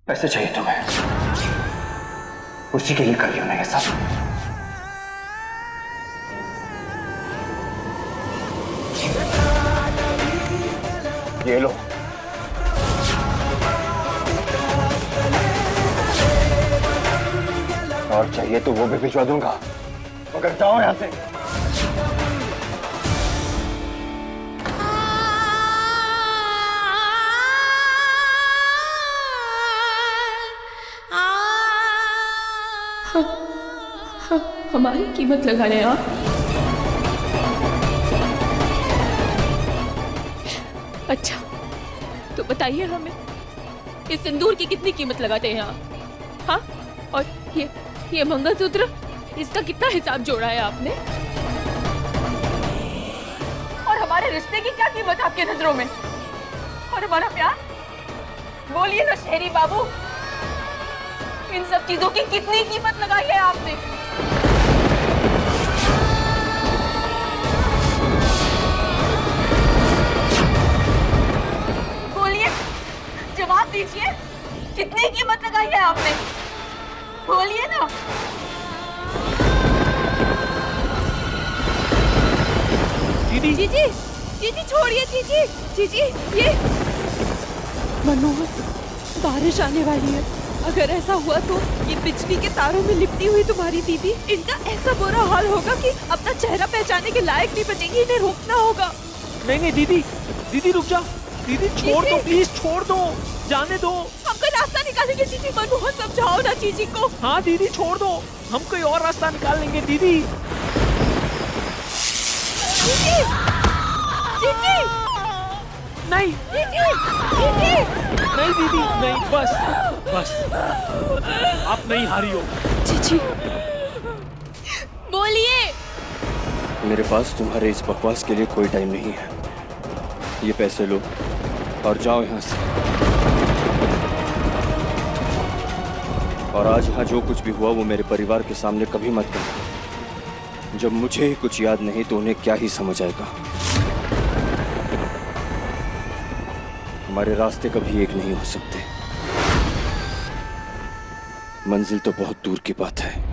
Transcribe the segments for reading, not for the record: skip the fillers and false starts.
पैसे चाहिए तुम्हें, उसी के लिए कर रही हूं मैं ये सब। ये लो। और चाहिए तो वो भी भिजवा दूंगा, मगर जाओ यहां से। हमारी कीमत लगा रहे हैं आप? अच्छा, तो बताइए हमें इस सिंदूर की कितनी कीमत लगाते हैं आप? हाँ, और ये मंगलसूत्र, इसका कितना हिसाब जोड़ा है आपने? और हमारे रिश्ते की क्या कीमत आपके नजरों में? और हमारा प्यार? बोलिए ना शहरी बाबू, इन सब चीजों की कितनी कीमत लगाई है आपने? बोलिए, जवाब दीजिए, कितनी कीमत लगाई है आपने? बोलिए ना। दीदी, जीजी, जीजी छोड़िए जीजी, जीजी ये मनोहर, बारिश आने वाली है। अगर ऐसा हुआ तो ये बिजली के तारों में लिपटी हुई तुम्हारी दीदी, इनका ऐसा बुरा हाल होगा कि अपना चेहरा पहचानने के लायक नहीं बचेंगी। इन्हें रोकना होगा। नहीं दीदी, दीदी रुक जाओ। दीदी छोड़ दो, प्लीज छोड़ दो, जाने दो। हम कोई रास्ता निकालेंगे जीजी। मनोहर समझाओ ना जीजी को। हाँ दीदी छोड़ दो, हम कोई और रास्ता निकाल लेंगे दीदी। जीजी, जीजी, नहीं जीजी, जीजी। नहीं दीदी, नहीं, बस बस, आप नहीं हारी हो। जीजी, बोलिए। मेरे पास तुम्हारे इस बकवास के लिए कोई टाइम नहीं है। ये पैसे लो और जाओ यहाँ से। और आज यहाँ जो कुछ भी हुआ वो मेरे परिवार के सामने कभी मत करना। जब मुझे ही कुछ याद नहीं तो उन्हें क्या ही समझ आएगा। हमारे रास्ते कभी एक नहीं हो सकते। मंजिल तो बहुत दूर की बात है।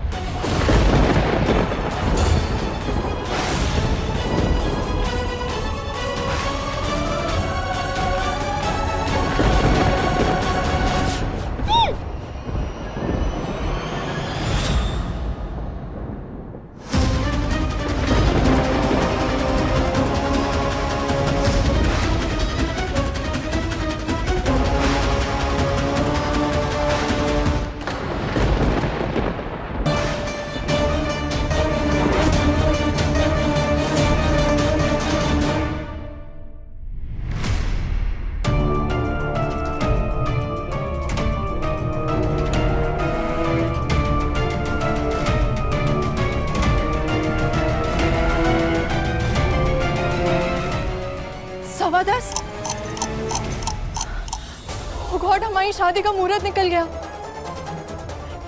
Oh God, हमारी शादी का मुहूर्त निकल गया।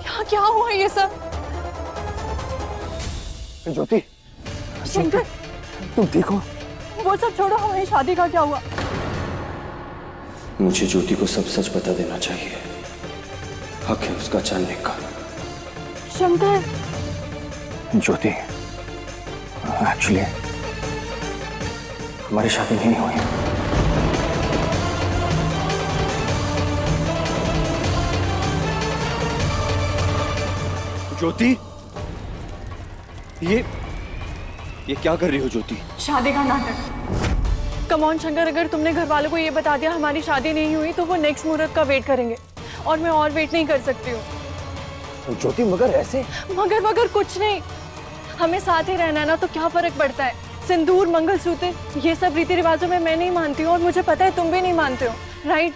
यहाँ क्या हुआ ये सब? ज्योति, शंकर, तुम देखो। वो सब छोड़ो, हमारी शादी का क्या हुआ? मुझे ज्योति को सब सच बता देना चाहिए। हक है उसका जानने का। शंकर, ज्योति, एक्चुअली हमारी शादी नहीं हुई। ज्योति, ये क्या कर रही हो ज्योति? शादी का नाटक। कम ऑन शंकर, अगर तुमने घर वालों को ये बता दिया हमारी शादी नहीं हुई तो वो नेक्स्ट मुहूर्त का वेट करेंगे और मैं और वेट नहीं कर सकती हूँ। ज्योति, मगर ऐसे? मगर कुछ नहीं, हमें साथ ही रहना है ना, तो क्या फर्क पड़ता है? सिंदूर, मंगलसूत्र, ये सब रीति रिवाजों में मैं नहीं मानती हूँ और मुझे पता है तुम भी नहीं मानते हो, राइट?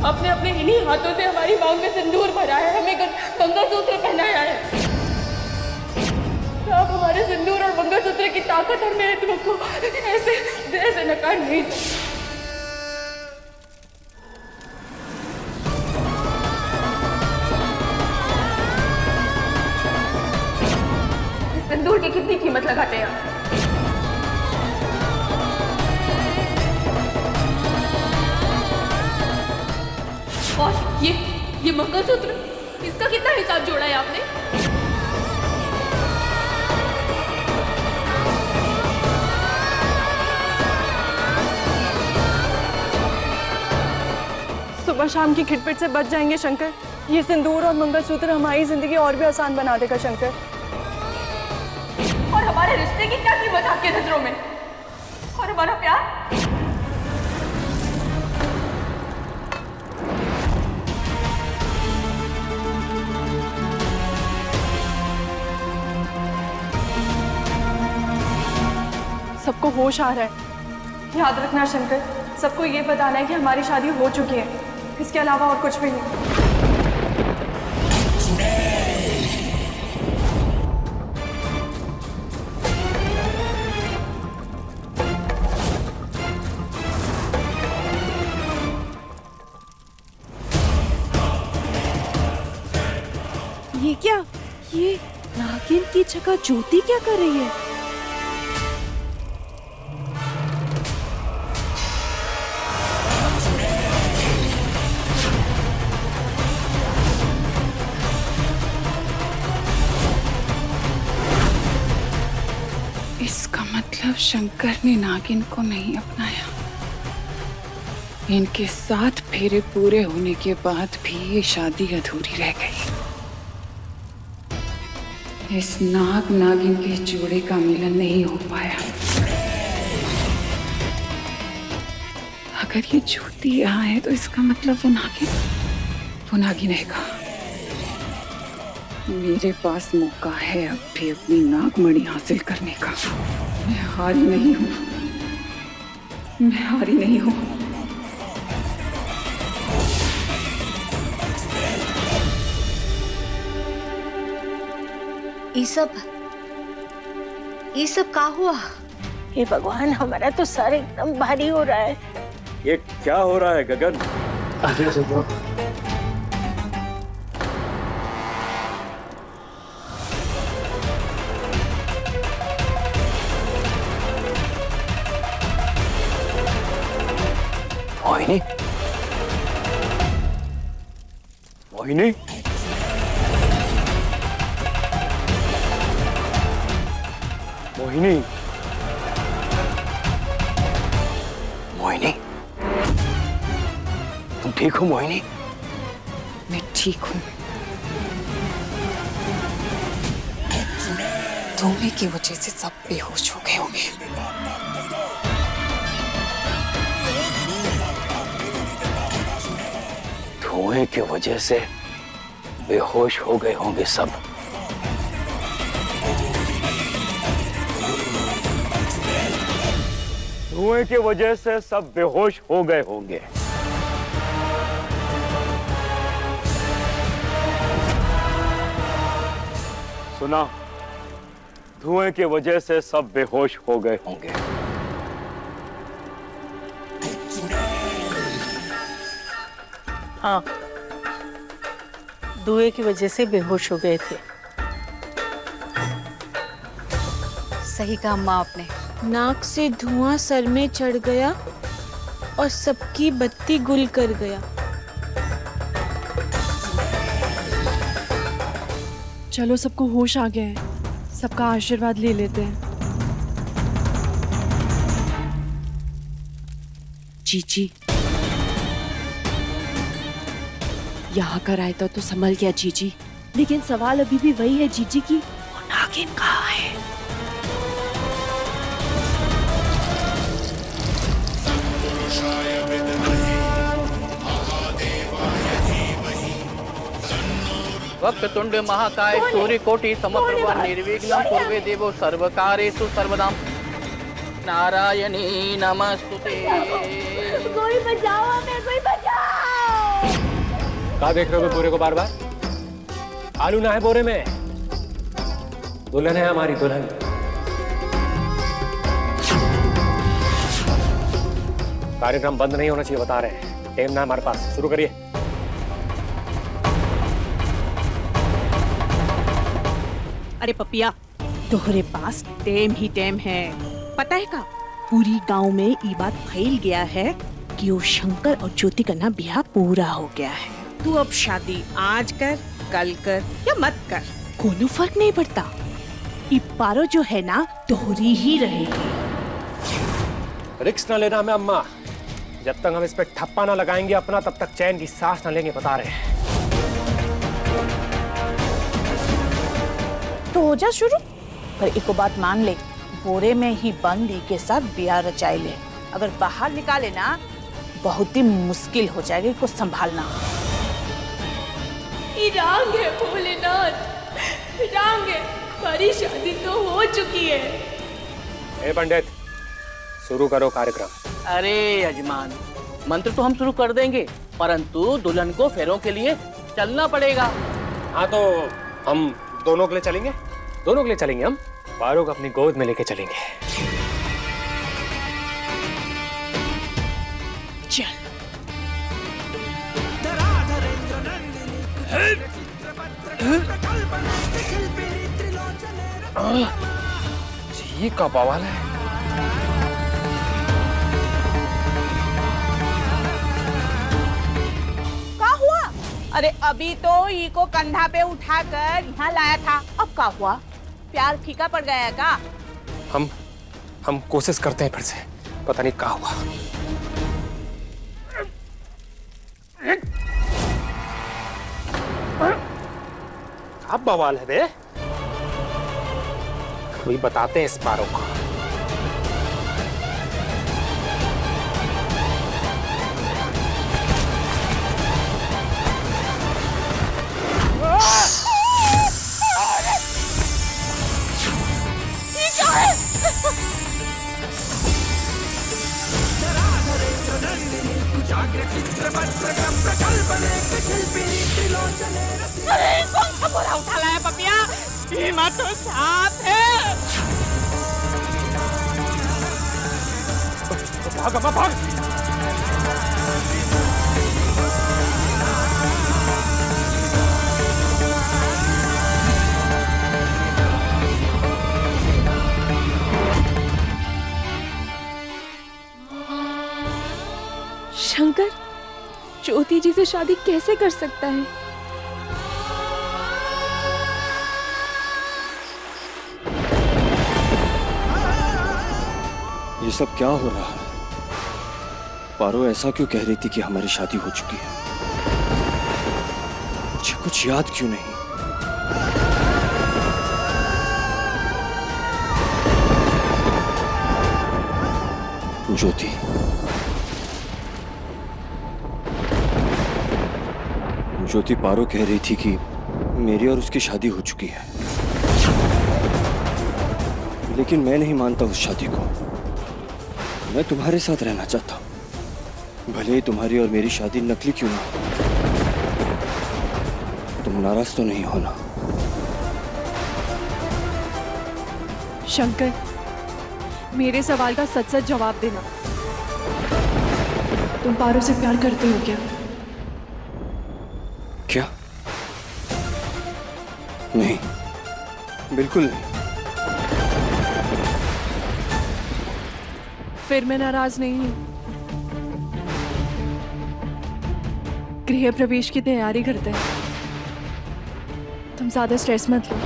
अपने अपने इन्हीं हाथों से हमारी मांग में सिंदूर भरा है, हमें मंगलसूत्र पहनाया है। आप हमारे सिंदूर और मंगलसूत्र की ताकत और मेरे दुख को ऐसे नकार नहीं सकते। सिंदूर की कितनी कीमत लगाते हैं आप? और ये मंगलसूत्र, इसका कितना हिसाब जोड़ा है आपने? सुबह शाम की खिटपिट से बच जाएंगे शंकर। ये सिंदूर और मंगलसूत्र हमारी जिंदगी और भी आसान बना देगा शंकर। और हमारे रिश्ते की क्या कीमत आपकी नजरों में? और हमारा प्यार? सबको होश आ रहा है। याद रखना शंकर, सबको ये बताना है कि हमारी शादी हो चुकी है, इसके अलावा और कुछ भी नहीं। ये क्या? ये नागिन की जगह ज्योति क्या कर रही है? इसका मतलब शंकर ने नागिन को नहीं अपनाया। इनके साथ फेरे पूरे होने के बाद भी ये शादी अधूरी रह गई। इस नाग नागिन के जोड़े का मिलन नहीं हो पाया। अगर ये ज्योति यहाँ है तो इसका मतलब वो नागिन है कहाँ? मेरे पास मौका है अब भी अपनी नागमणि हासिल करने का। मैं हारी नहीं हूँ। ये सब क्या हुआ? हे भगवान, हमारा तो सर एकदम भारी हो रहा है। ये क्या हो रहा है गगन? मोहिनी, मोहिनी, मोहिनी, मोहिनी, तुम ठीक हो मोहिनी? मैं ठीक हूँ। धूमे की वजह से सब बेहोश हो गए होंगे। धुएं की वजह से बेहोश हो गए होंगे सब। धुएं की वजह से सब बेहोश हो गए होंगे। सुना? धुएं की वजह से सब बेहोश हो गए होंगे। हाँ, धुएं की वजह से बेहोश हो गए थे। सही कहा अम्मा आपने। नाक से धुआं सर में चढ़ गया और सबकी बत्ती गुल कर गया। चलो, सबको होश आ गया है, सबका आशीर्वाद ले लेते हैं। जीजी, यहाँ का रायता तो संभल गया जीजी, लेकिन सवाल अभी भी वही है जीजी की वो नागिन कहाँ है? वक्रतुंड महाकाय सूर्यकोटि समप्रभ निर्विघ्नं कुरु देवो सर्वकार्येषु सर्वदा। नारायणी नमस्तुते। कोई बचाओ हमें, कोई बचाओ। क्या देख रहे हो बोरे को बार बार? आलू ना है बोरे में। दुल्हन है हमारी, दुल्हन। कार्यक्रम बंद नहीं होना चाहिए बता रहे हैं। टाइम ना हमारे पास, शुरू करिए। अरे पपिया, तोहरे पास टेम ही टेम है। पता है का, पूरी गांव में ये बात फैल गया है कि वो शंकर और ज्योति का ना ब्याह पूरा हो गया है। तू अब शादी आज कर, कल कर या मत कर, कोनो फर्क नहीं पड़ता। ये पारो जो है ना दोहरी ही रहेगी। रिक्स ना लेना हमें अम्मा। जब तक हम इस पे ठप्पा ना लगाएंगे अपना, तब तक चैन की सांस ना लेंगे, बता रहे हैं। तो हो जा शुरू। पर एक बात मान ले, बोरे में ही बंद के साथ ब्याह रचाई ले। अगर बाहर निकाले ना बहुत ही मुश्किल हो जाएगी कुछ संभालना। रांग है भोलेनाथ, रांग है। हमारी शादी तो हो चुकी है। ए पंडित, शुरू करो कार्यक्रम। अरे यजमान, मंत्र तो हम शुरू कर देंगे, परंतु दुल्हन को फेरों के लिए चलना पड़ेगा। हाँ तो हम दोनों के लिए चलेंगे, दोनों के लिए चलेंगे। हम पारो को अपनी गोद में लेके चलेंगे। चल। ये का बवाल है? क्या हुआ? अरे अभी तो ई को कंधा पे उठाकर यहाँ लाया था, अब क्या हुआ? प्यार फीका पड़ गया क्या? हम कोशिश करते हैं फिर से, पता नहीं क्या हुआ। अब बवाल है बे, कोई बताते हैं इस पारो को। अरे कौन सा बोरा उठा लाया पपिया? ये मत तो सांप है। भाग अम्मा भाग। शंकर ज्योति जी से शादी कैसे कर सकता है? ये सब क्या हो रहा है? पारो ऐसा क्यों कह रही थी कि हमारी शादी हो चुकी है? मुझे कुछ याद क्यों नहीं? ज्योति, ज्योति पारो कह रही थी कि मेरी और उसकी शादी हो चुकी है, लेकिन मैं नहीं मानता उस शादी को। मैं तुम्हारे साथ रहना चाहता हूं, भले ही तुम्हारी और मेरी शादी नकली क्यों ना हो। तुम नाराज तो नहीं होना? शंकर, मेरे सवाल का सच सच जवाब देना। तुम पारो से प्यार करते हो क्या? क्या? नहीं, बिल्कुल नहीं। फिर मैं नाराज नहीं हूं। गृह प्रवेश की तैयारी करते हैं। तुम ज्यादा स्ट्रेस मत लो।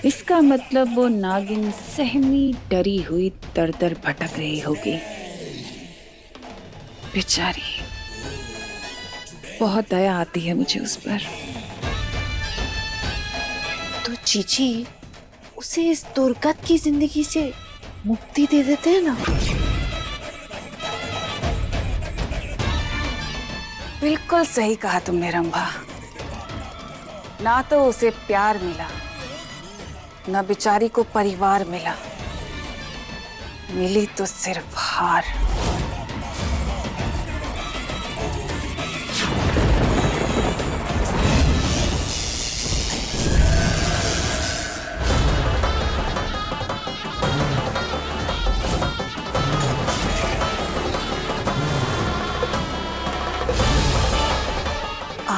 इसका मतलब वो नागिन सहमी डरी हुई दर दर भटक रही होगी। बेचारी, बहुत दया आती है मुझे उस पर। तो चीची उसे इस दुर्गत की जिंदगी से मुक्ति दे देते हैं ना। बिल्कुल सही कहा तुमने रंभा। ना तो उसे प्यार मिला, ना बेचारी को परिवार मिला, मिली तो सिर्फ हार।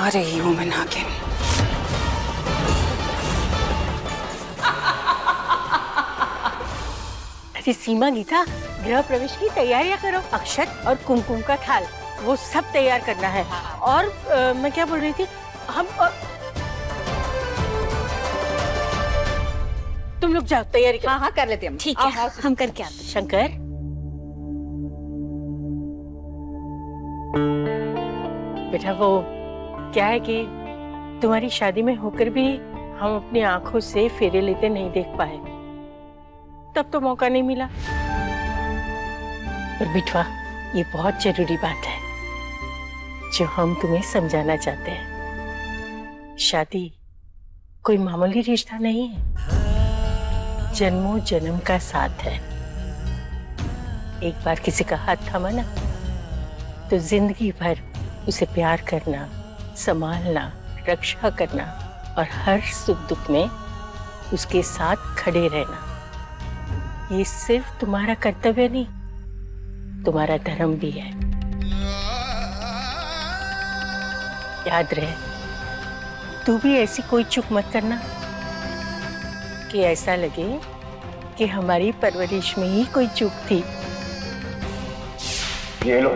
आ रही हूं मैं नागिन। अरे सीमा गीता, गृह प्रवेश की तैयारियां करो। अक्षत और कुमकुम का थाल वो सब तैयार करना है। और मैं क्या बोल रही थी, हम तुम लोग जाओ तैयारी करो। हाँ हाँ कर लेते हैं हम। ठीक है, हम करके आते हैं। शंकर, बेटा वो क्या है कि तुम्हारी शादी में होकर भी हम अपनी आंखों से फेरे लेते नहीं देख पाए, तब तो मौका नहीं मिला। पर बिटवा, ये बहुत जरूरी बात है जो हम तुम्हें समझाना चाहते हैं। शादी कोई मामूली रिश्ता नहीं है, जन्मों जन्म का साथ है। एक बार किसी का हाथ थामा ना तो जिंदगी भर उसे प्यार करना, संभालना, रक्षा करना और हर सुख दुख में उसके साथ खड़े रहना, ये सिर्फ तुम्हारा कर्तव्य नहीं, तुम्हारा धर्म भी है। याद रहे, तू भी ऐसी कोई चूक मत करना कि ऐसा लगे कि हमारी परवरिश में ही कोई चूक थी। ये लो,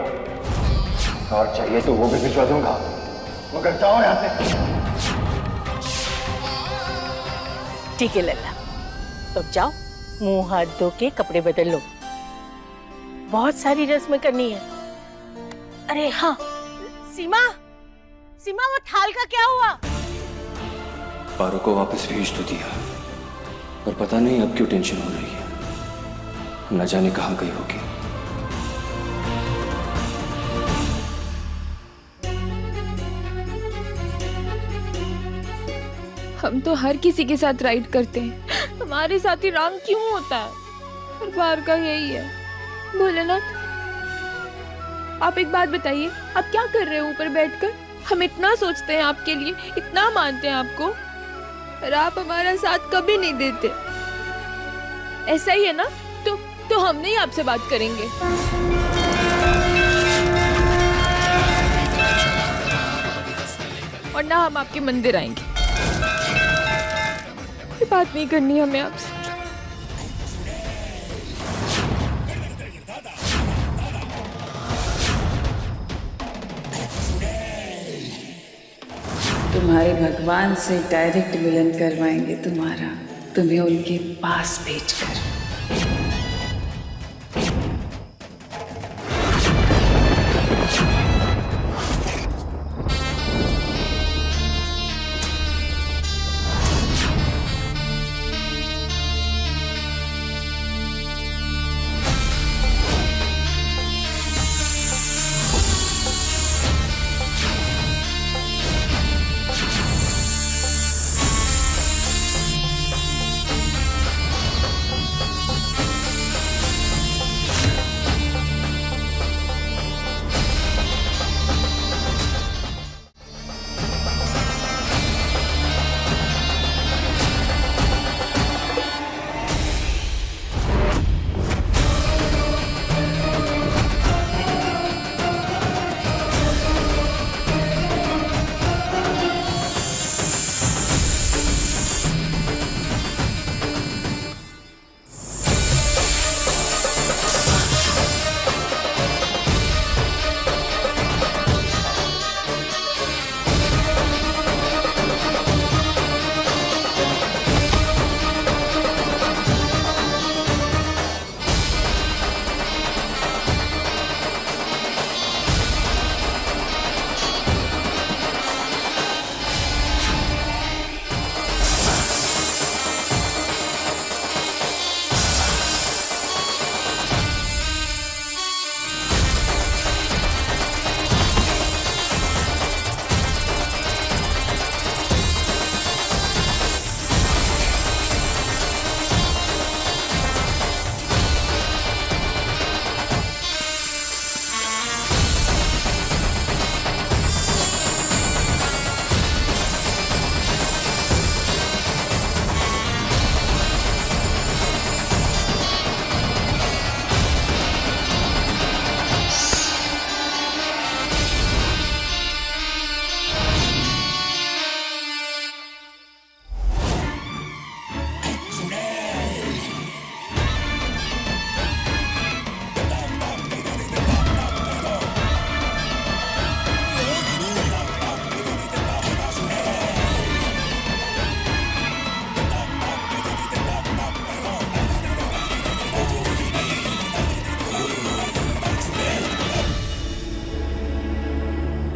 और चाहिए तो वो भी भिजवा दूंगा, मगर जाओ यहाँ से। ठीक है लल्ला, तो अब जाओ, मुंह हाथ धो के कपड़े बदल लो, बहुत सारी रस्में करनी है। अरे हाँ, सीमा, सीमा वो थाल का क्या हुआ? पारो को वापस भेज तो दिया, पर पता नहीं अब क्यों टेंशन हो रही है, न जाने कहाँ गई होगी। हम तो हर किसी के साथ राइड करते हैं, हमारे साथ ही रॉन्ग क्यों होता है? हर बार का यही है। भोलेनाथ, आप एक बात बताइए, आप क्या कर रहे हो ऊपर बैठकर? हम इतना सोचते हैं आपके लिए, इतना मानते हैं आपको, पर आप हमारा साथ कभी नहीं देते। ऐसा ही है ना? तो हम नहीं आपसे बात करेंगे। और ना हम आपके मंदिर आएंगे। ये बात नहीं करनी हमें आपसे। तुम्हारे भगवान से डायरेक्ट मिलन करवाएंगे तुम्हारा, तुम्हें उनके पास भेजकर।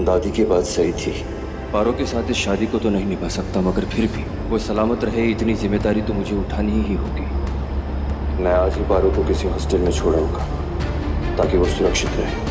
दादी की बात सही थी। पारो के साथ इस शादी को तो नहीं निभा सकता, मगर फिर भी वो सलामत रहे इतनी जिम्मेदारी तो मुझे उठानी ही होगी। मैं आज ही पारो को किसी हॉस्टल में छोड़ाऊंगा ताकि वो सुरक्षित रहे।